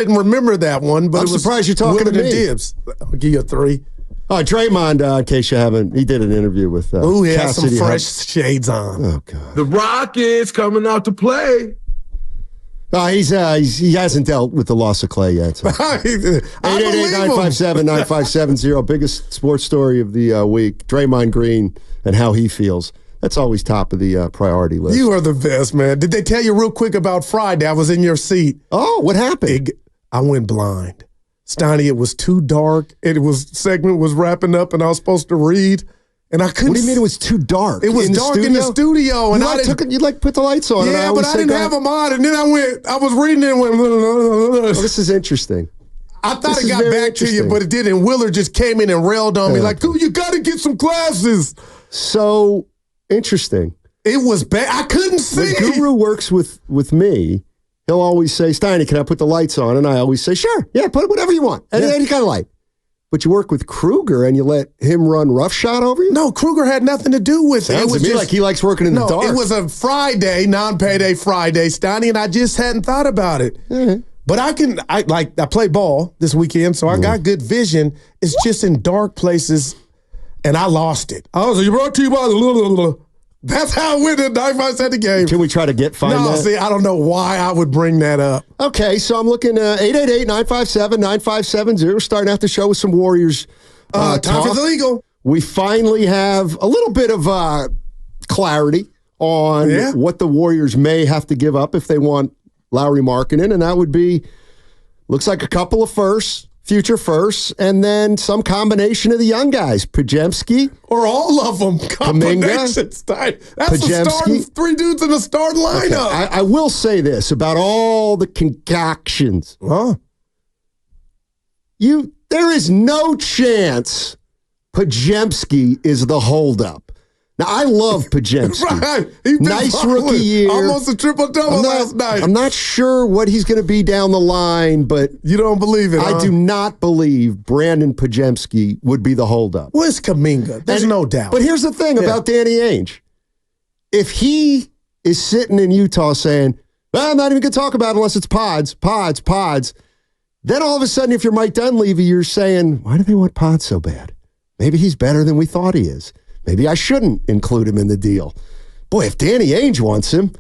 didn't remember that one, but I'm surprised you're talking to me. Dibs. I'll give you a 3. Draymond, in case you haven't, he did an interview with he has some Cassidy fresh shades on. Oh, God. The Rockets coming out to play. He hasn't dealt with the loss of Clay yet. So. 888-957-9570, biggest sports story of the week. Draymond Green and how he feels. That's always top of the priority list. You are the best, man. Did they tell you real quick about Friday? I was in your seat. Oh, what happened? I went blind. Steiny, it was too dark. Segment was wrapping up, and I was supposed to read, and I couldn't. What do you mean it was too dark? It was dark in the studio, and you put the lights on. Yeah, but I didn't have them on, and then I was reading it and went. Oh, this is interesting. I thought it got back to you, but it didn't. Willard just came in and railed on me like, "Oh, you got to get some glasses." So interesting. It was bad. I couldn't see. The Guru works with me. He'll always say, Steiny, can I put the lights on? And I always say, sure. Yeah, put whatever you want. Any kind of light. But you work with Kruger and you let him run roughshod over you? No, Kruger had nothing to do with it. Sounds to me like he likes working in the dark. It was a Friday, non-payday Friday, Steiny, and I just hadn't thought about it. Mm-hmm. But I play ball this weekend, so I got good vision. It's just in dark places, and I lost it. I was like, brought to you by the That's how it went in 95 the game. Can we try to find that? No, see, I don't know why I would bring that up. Okay, so I'm looking at 888-957-9570. We're starting out the show with some Warriors time for the legal. We finally have a little bit of clarity on what the Warriors may have to give up if they want Lauri Markkanen, and that would be, looks like a couple of future firsts, and then some combination of the young guys. Pajemski. Or all of them. Combinations. That's Pajemski. 3 dudes in the starting lineup. Okay. I will say this about all the concoctions. Huh? There is no chance Pajemski is the holdup. Now, I love Pajemski. Right. Nice rookie year. Almost a triple-double last night. I'm not sure what he's going to be down the line, but... You don't believe it, I do not believe Brandon Pajemski would be the holdup. Well, it's Kuminga. There's no doubt. But here's the thing about Danny Ainge. If he is sitting in Utah saying, well, I'm not even going to talk about it unless it's Podz, then all of a sudden, if you're Mike Dunleavy, you're saying, why do they want Podz so bad? Maybe he's better than we thought he is. Maybe I shouldn't include him in the deal. Boy, if Danny Ainge wants him,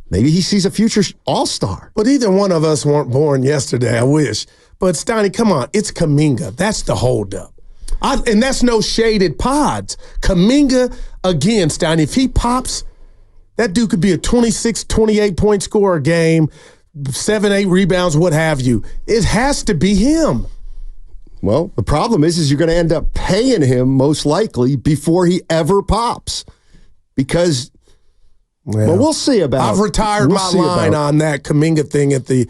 maybe he sees a future all-star. But either one of us weren't born yesterday, I wish. But, Steiny, come on. It's Kuminga. That's the holdup. And that's no shaded Podz. Kuminga, again, Steiny, if he pops, that dude could be a 26, 28-point scorer a game, 7, 8 rebounds, what have you. It has to be him. Well, the problem is you're going to end up paying him most likely before he ever pops. Because, well, we'll see about it. I've retired my line on that Kuminga thing at the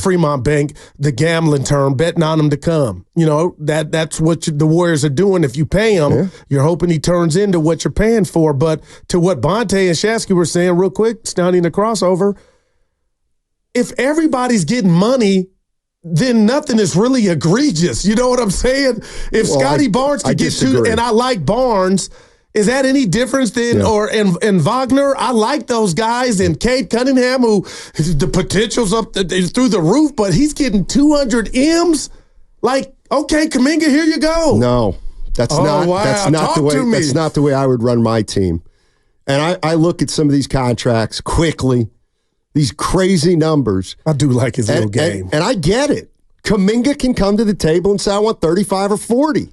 Fremont Bank, the gambling term, betting on him to come. You know, that's what the Warriors are doing. If you pay him, you're hoping he turns into what you're paying for. But to what Bonte and Shasky were saying real quick, Steiny in the crossover, if everybody's getting money, then nothing is really egregious. You know what I'm saying? If Scotty Barnes could get 2, and I like Barnes, is that any difference than and Wagner? I like those guys, and Cade Cunningham, who the potential's up through the roof, but he's getting 200 M's. Like, okay, Kuminga, here you go. No, that's not the way I would run my team. And I look at some of these contracts quickly. These crazy numbers. I do like his little game. And I get it. Kuminga can come to the table and say, I want 35 or 40.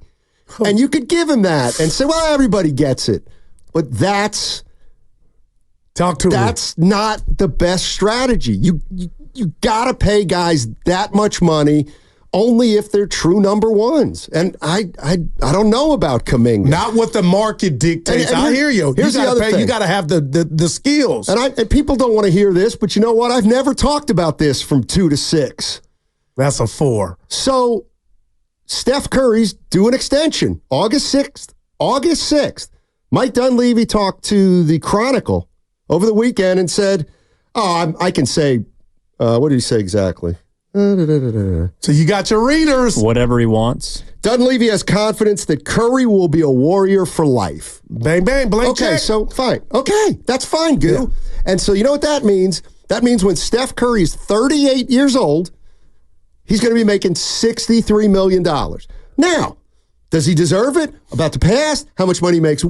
And you could give him that and say, well, everybody gets it. But that's not the best strategy. You got to pay guys that much money only if they're true number ones. And I don't know about Kuminga. Not what the market dictates. I hear you. Here's the other thing. You got to have the skills. And people don't want to hear this, but you know what? I've never talked about this from 2 to 6. That's a 4. So Steph Curry's due an extension. August 6th. Mike Dunleavy talked to the Chronicle over the weekend and said, I can say, what did he say exactly? So you got your readers. Whatever he wants. Dunleavy has confidence that Curry will be a Warrior for life. Bang, bang, blank check. Okay, so fine. Okay, that's fine, Goo. Yeah. And so you know what that means? That means when Steph Curry is 38 years old, he's going to be making $63 million. Now, does he deserve it? About the past, how much money he makes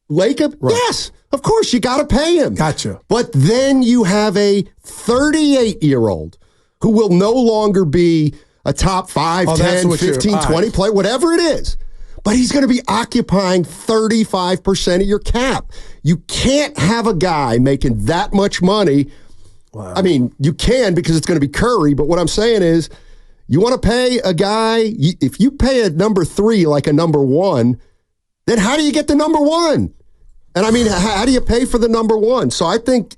Lacob? Right. Yes, of course, you got to pay him. Gotcha. But then you have a 38-year-old who will no longer be a top 5, 10, 15, 20 player, whatever it is. But he's going to be occupying 35% of your cap. You can't have a guy making that much money. Wow. I mean, you can because it's going to be Curry, but what I'm saying is you want to pay a guy, if you pay a number 3 like a number 1, then how do you get the number 1? And I mean, how do you pay for the number 1? So I think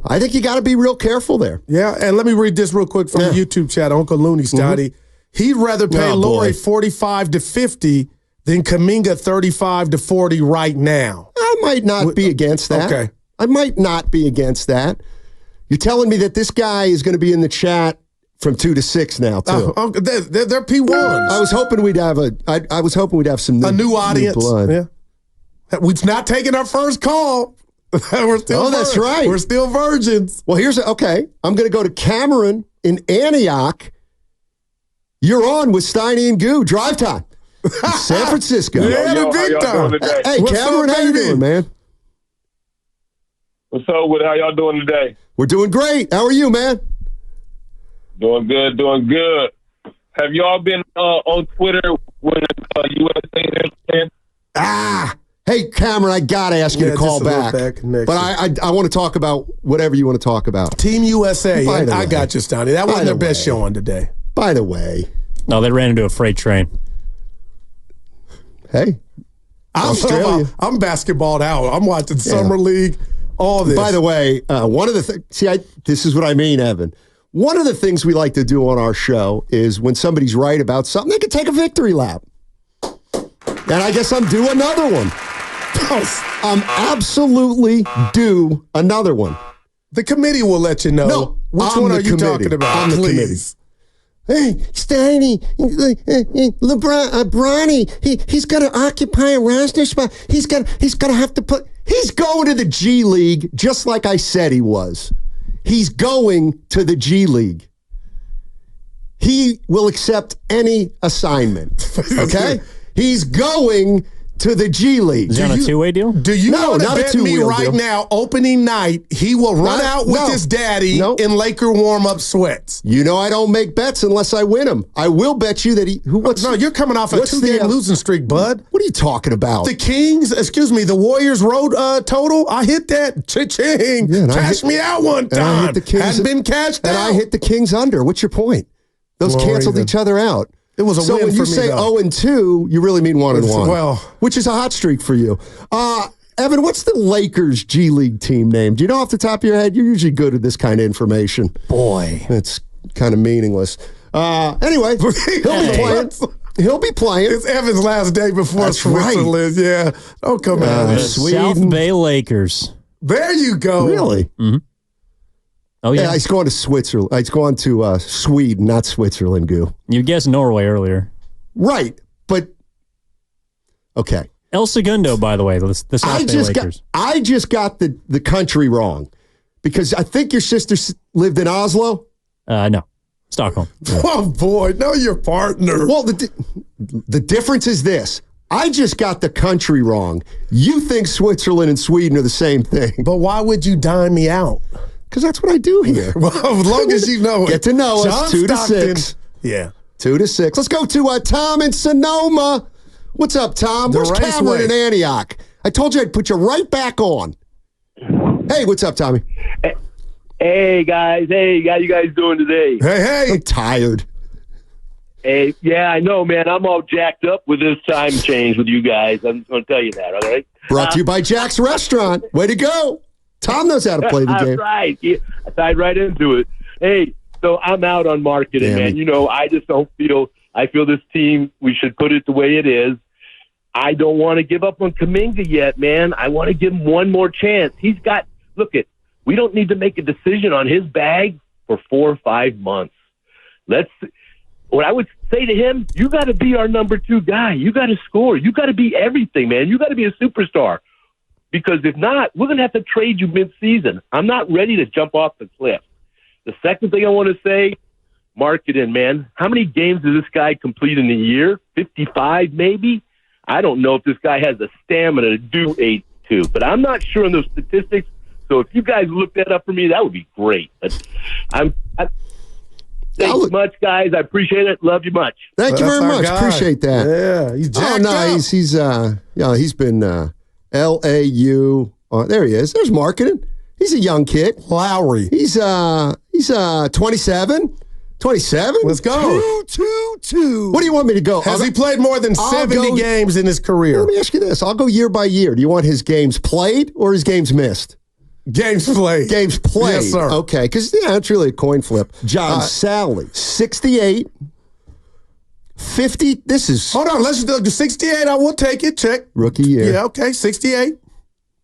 you got to be real careful there. Yeah, and let me read this real quick from the YouTube chat. Uncle Looney, Steiny. He'd rather pay Lauri 45 to 50 than Kuminga 35 to 40 right now. I might not be against that. Okay. I might not be against that. You're telling me that this guy is going to be in the chat from 2 to 6 now, too. They're P1s. I was hoping we'd have some new audience. New blood. Yeah. We're not taking our first call. We're still that's right. We're still virgins. Well, okay. I'm going to go to Cameron in Antioch. You're on with Steiny and Goo. Drive time. San Francisco. Yeah, the big time. Hey, Cameron, how you doing, man? What's up with how y'all doing today? We're doing great. How are you, man? Doing good, doing good. Have y'all been on Twitter when USA is? Hey, Cameron, I got to ask you to call back. But I want to talk about whatever you want to talk about. Team USA. I got you, Steiny. That wasn't their best showing today. By the way. No, they ran into a freight train. Hey, I'm basketballed out. I'm watching Summer League, all this. By the way, one of the things, this is what I mean, Evan. One of the things we like to do on our show is when somebody's right about something, they can take a victory lap. And I guess I'm due another one. I'm absolutely due another one. The committee will let you know. No, which one are you talking about? I'm the committee. Hey, Steiny, Bronny, he's going to occupy a roster spot. He's going to have to put. He's going to the G League, just like I said he was. He's going to the G League. He will accept any assignment. Okay, he's going to the G League. Is he on a two-way deal? Do you want to bet me right now, opening night, he will run out with his daddy in Laker warm-up sweats? You know I don't make bets unless I win them. I will bet you that you're coming off a 2-game losing streak, bud. What are you talking about? The Warriors road total, I hit that. Cha-ching. Yeah, cash me out one time. Hadn't been cashed out. And I hit the Kings under. What's your point? Those canceled each other out. It was a win for me, So when you say 0-2, you really mean 1-1. Well, which is a hot streak for you. Evan, what's the Lakers G League team name? Do you know off the top of your head? You're usually good at this kind of information. Boy. It's kind of meaningless. Anyway, he'll be playing. He'll be playing. It's Evan's last day before Switzerland. Right. Yeah. Oh, come on. South Bay Lakers. There you go. Really? Mm-hmm. Oh, yeah. He's going to Switzerland. He's going to Sweden, not Switzerland, Goo. You guessed Norway earlier. Right, but okay. El Segundo, by the way, the South Bay Lakers. I just got the country wrong because I think your sister lived in Oslo. No, Stockholm. Yeah. Oh, boy. Know your partner. Well, the difference is this. I just got the country wrong. You think Switzerland and Sweden are the same thing. But why would you dime me out? Because that's what I do here. Well, as long as you know it. Get to know us. 2 to 6. Yeah. 2 to 6. Let's go to Tom in Sonoma. What's up, Tom? Where's Cameron in Antioch? I told you I'd put you right back on. Hey, what's up, Tommy? Hey, guys. Hey, how you guys doing today? Hey. I'm tired. Hey, yeah, I know, man. I'm all jacked up with this time change with you guys. I'm going to tell you that, all right? Brought to you by Jack's Restaurant. Way to go. Tom knows how to play the game. That's right. Yeah, I tied right into it. Hey, so I'm out on Markkanen, man. You know, I just don't feel – I feel this team, we should put it the way it is. I don't want to give up on Kuminga yet, man. I want to give him one more chance. He's got – look, we don't need to make a decision on his bag for 4 or 5 months. What I would say to him, you got to be our number 2 guy. You got to score. You got to be everything, man. You got to be a superstar. Because if not, we're going to have to trade you mid-season. I'm not ready to jump off the cliff. The second thing I want to say, Markkanen, man. How many games does this guy complete in a year? 55, maybe? I don't know if this guy has the stamina to do 82, but I'm not sure on those statistics. So if you guys look that up for me, that would be great. But thanks much, guys. I appreciate it. Love you much. Thank you very much. Appreciate that. Yeah, he's jacked up. He's been LAU. There he is. There's Markkanen. He's a young kid. Lauri. He's 27. 27? Let's go. 2. What do you want me to go? Has he played more than 70 games in his career? Let me ask you this. I'll go year by year. Do you want his games played or his games missed? Games played. Games played. Yes, sir. Okay, because, it's really a coin flip. John Sally, 68. 50. This is... Hold on. Let's do 68. I will take it. Check. Rookie year. Yeah, okay. 68.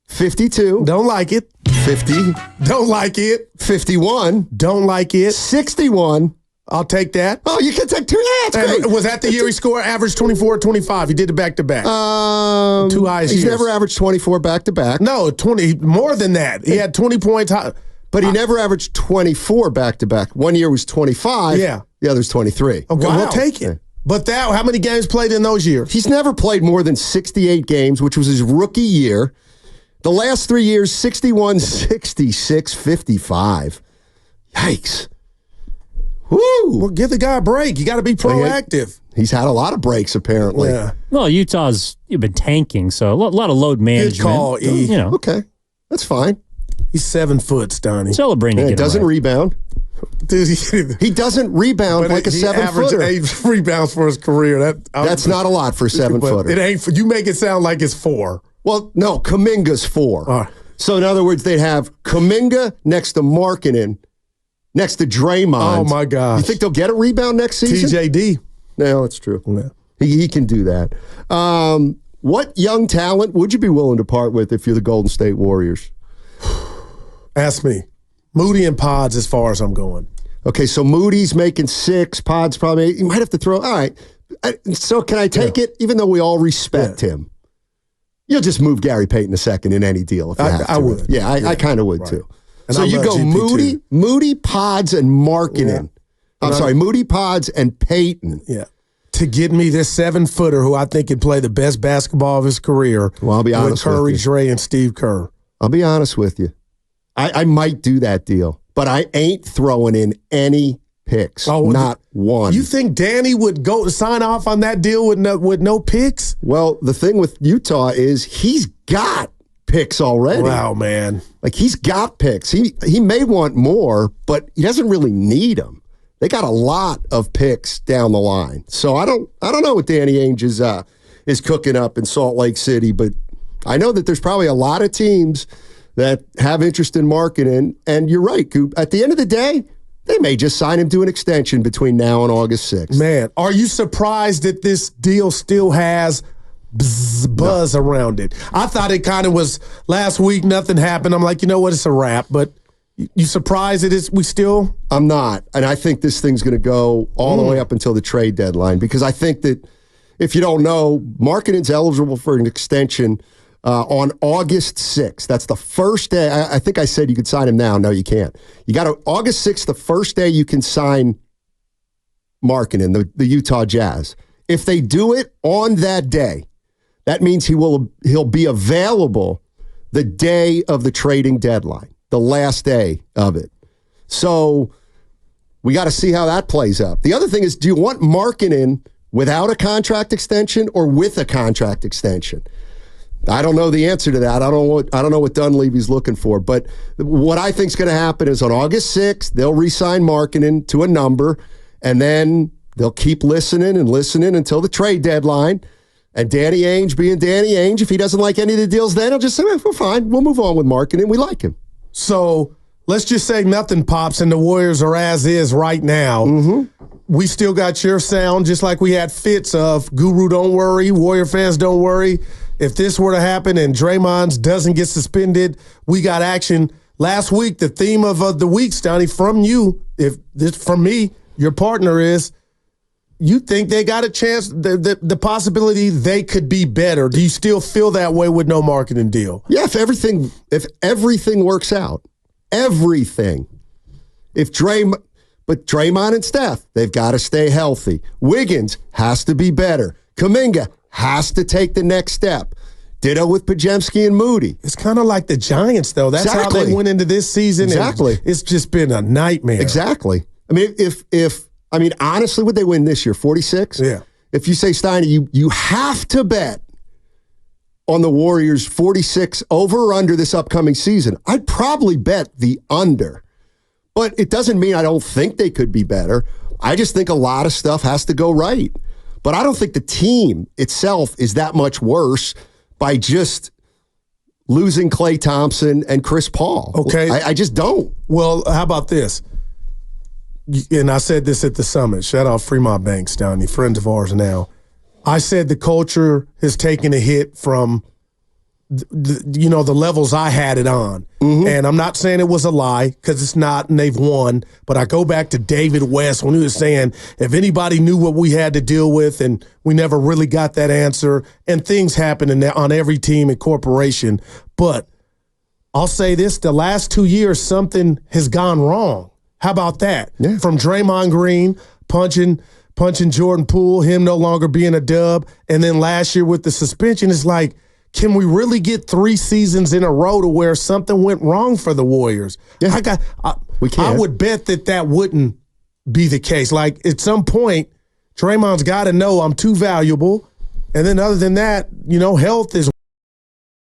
52. Don't like it. 50. Don't like it. 51. Don't like it. 61. I'll take that. Oh, you can take 2. Yeah, that's great. Was that the year he scored average 24 or 25? He did it back-to-back. 2 highest He's years. never averaged 24 back-to-back. No, 20. More than that. He had 20 points. But he never averaged 24 back-to-back. One year was 25. Yeah. The other's 23. Okay, we'll take it. But how many games played in those years? He's never played more than 68 games, which was his rookie year. The last 3 years, 61, 66, 55. Yikes. Woo! Well, give the guy a break. You got to be proactive. He's had a lot of breaks, apparently. Yeah. Well, Utah's been tanking, so a lot of load management. Good call, E. Okay, that's fine. He's 7 foot, Steiny. Celebrating. It doesn't rebound. Dude, he doesn't rebound like a 7-footer. He averaged 8 rebounds for his career. That's not a lot for a 7-footer. It ain't. You make it sound like it's 4. Well, no, Kuminga's 4. So, in other words, they'd have Kuminga next to Markkanen, next to Draymond. Oh, my gosh. You think they'll get a rebound next season? TJD. No, that's true. Yeah. He can do that. What young talent would you be willing to part with if you're the Golden State Warriors? Ask me. Moody and Podz as far as I'm going. Okay, so Moody's making 6. Podz probably 8. You might have to throw. All right. So can I take it, even though we all respect him? You'll just move Gary Payton II in any deal if you have to. I would. Yeah, I kind of would too. And so you go Moody, Podz, and Markkanen. Yeah. I'm sorry, Moody, Podz, and Payton. Yeah. To get me this 7-footer who I think could play the best basketball of his career. Well, I'll be honest with Curry, with you. Dre, and Steve Kerr. I'll be honest with you. I might do that deal, but I ain't throwing in any picks. Oh, not one. You think Danny would go sign off on that deal with no picks? Well, the thing with Utah is he's got picks already. Wow, man. Like, he's got picks. He may want more, but he doesn't really need them. They got a lot of picks down the line. So I don't know what Danny Ainge is cooking up in Salt Lake City, but I know that there's probably a lot of teams that have interest in Markkanen. And you're right, Coop. At the end of the day, they may just sign him to an extension between now and August 6th. Man, are you surprised that this deal still has buzz around it? I thought it kind of was last week, nothing happened. I'm like, you know what, it's a wrap. But you surprised that we still? I'm not. And I think this thing's going to go all the way up until the trade deadline, because I think that, if you don't know, Markkanen's eligible for an extension on August 6th. That's the first day. I think I said you could sign him now. No, you can't. You got to August 6th, the first day you can sign Markkanen, the Utah Jazz. If they do it on that day, that means he'll be available the day of the trading deadline, the last day of it. So we got to see how that plays out. The other thing is, do you want Markkanen without a contract extension or with a contract extension? I don't know the answer to that. I don't know what Dunleavy's looking for. But what I think is going to happen is on August 6th, they'll re-sign Markkanen to a number, and then they'll keep listening until the trade deadline. And Danny Ainge being Danny Ainge, if he doesn't like any of the deals, then he'll just say, we're fine. We'll move on with Markkanen. We like him. So let's just say nothing pops and the Warriors are as is right now. Mm-hmm. We still got your sound, just like we had fits of Guru, don't worry, Warrior fans, don't worry. If this were to happen and Draymond doesn't get suspended, we got action. Last week, the theme of the week, Steiny, from me, your partner is, you think they got a chance, the possibility they could be better. Do you still feel that way with no Markkanen deal? Yeah, if everything works out, everything. If But Draymond and Steph, they've got to stay healthy. Wiggins has to be better. Kuminga has to take the next step. Ditto with Podziemski and Moody. It's kind of like the Giants, though. That's how they went into this season. Exactly. It's just been a nightmare. Exactly. I mean, honestly, would they win this year? 46? Yeah. If you say, Steiny, you have to bet on the Warriors 46 over or under this upcoming season, I'd probably bet the under. But it doesn't mean I don't think they could be better. I just think a lot of stuff has to go right. But I don't think the team itself is that much worse by just losing Klay Thompson and Chris Paul. Okay. I just don't. Well, how about this? And I said this at the summit. Shout out Fremont Banks, Downey, friends of ours now. I said the culture has taken a hit from the levels I had it on. Mm-hmm. And I'm not saying it was a lie, because it's not, and they've won. But I go back to David West when he was saying, if anybody knew what we had to deal with, and we never really got that answer, and things happen on every team and corporation. But I'll say this, the last 2 years, something has gone wrong. How about that? Yeah. From Draymond Green punching Jordan Poole, him no longer being a dub, and then last year with the suspension, it's like, can we really get 3 seasons in a row to where something went wrong for the Warriors? Yeah. We can't. I would bet that wouldn't be the case. Like, at some point, Draymond's got to know I'm too valuable. And then other than that, health is